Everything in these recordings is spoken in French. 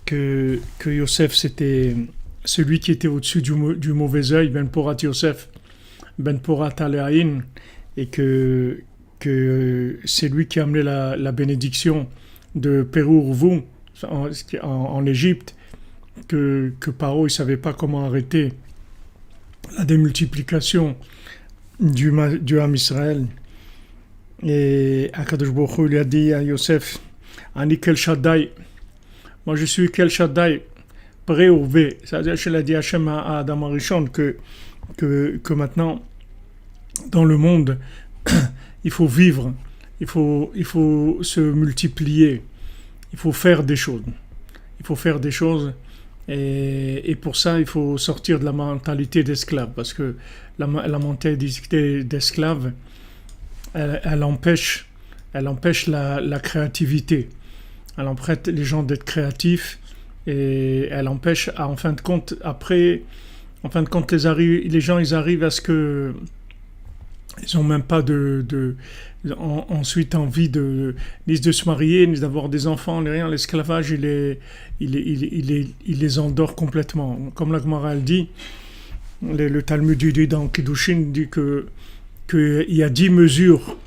que Yosef c'était celui qui était au-dessus du mauvais œil, Ben Porat Yosef, Ben Porat Aleaïn, et que c'est lui qui a amené la bénédiction de Pérou en Égypte, que Paro ne savait pas comment arrêter la démultiplication du Ham Israël. Et Akadosh Baruch Hu lui a dit à Yosef, Ani Kel Shaddai, moi je suis Kel Shaddai, pré ou V. C'est-à-dire qu'il a dit Hachem à Adam Arishon que maintenant, dans le monde, il faut vivre, il faut se multiplier, il faut faire des choses. Il faut faire des choses et pour ça, il faut sortir de la mentalité d'esclave parce que la mentalité d'esclave, elle empêche la créativité. Elle empêche les gens d'être créatifs et elle empêche, en fin de compte, les gens ils arrivent à ce que ils n'ont même pas ensuite envie ni de se marier, ni d'avoir des enfants, ni rien. L'esclavage, il les endort complètement. Comme la Gemara elle dit, le Talmud dit dans Kiddushin dit qu'il y a 10 mesures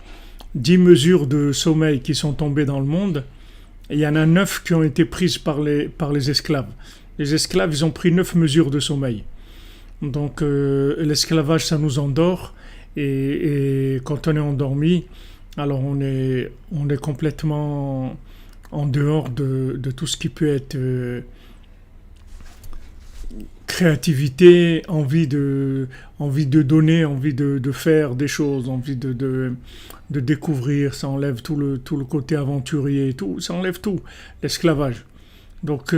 de sommeil qui sont tombées dans le monde, et il y en a 9 qui ont été prises par les esclaves. Les esclaves, ils ont pris 9 mesures de sommeil. Donc l'esclavage, ça nous endort, et quand on est endormi, alors on est complètement en dehors de tout ce qui peut être créativité, envie de donner, envie de faire des choses, envie de découvrir. Ça enlève tout le côté aventurier, tout, ça enlève tout, l'esclavage. Donc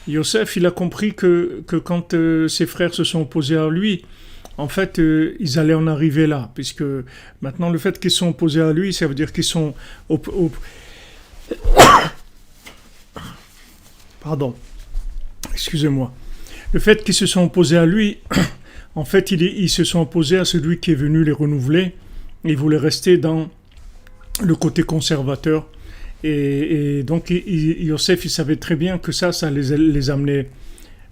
Yosef, il a compris que quand ses frères se sont opposés à lui, en fait, ils allaient en arriver là, puisque maintenant le fait qu'ils sont opposés à lui, ça veut dire qu'ils sont pardon, excusez-moi. Le fait qu'ils se sont opposés à lui, en fait, ils se sont opposés à celui qui est venu les renouveler. Ils voulaient rester dans le côté conservateur. Et donc, Yosef, il savait très bien que ça les amenait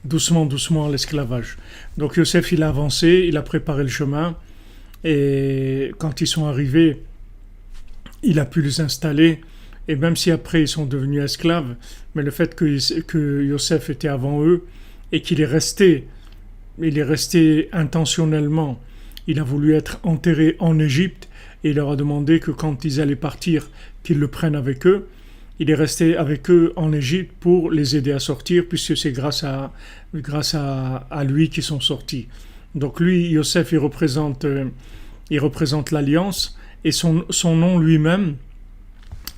doucement à l'esclavage. Donc, Yosef, il a avancé, il a préparé le chemin. Et quand ils sont arrivés, il a pu les installer. Et même si après, ils sont devenus esclaves, mais le fait que Yosef était avant eux, et qu'il est resté intentionnellement, il a voulu être enterré en Égypte, et il leur a demandé que quand ils allaient partir, qu'ils le prennent avec eux. Il est resté avec eux en Égypte pour les aider à sortir, puisque c'est grâce à lui qu'ils sont sortis. Donc lui, Yosef, il représente l'alliance, et son nom lui-même,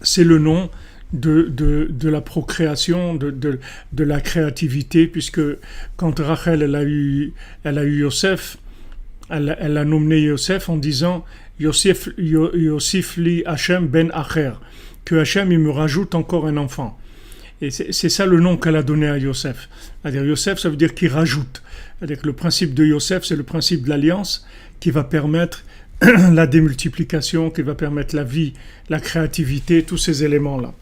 c'est le nom de la procréation, de la créativité, puisque quand Rachel elle a eu Yosef, elle a nommé Yosef en disant Yosef li Hachem ben Acher, que Hachem il me rajoute encore un enfant. Et c'est ça le nom qu'elle a donné à Yosef. C'est-à-dire Yosef, ça veut dire qu'il rajoute. C'est-à-dire que le principe de Yosef, c'est le principe de l'alliance qui va permettre la démultiplication, qui va permettre la vie, la créativité, tous ces éléments-là.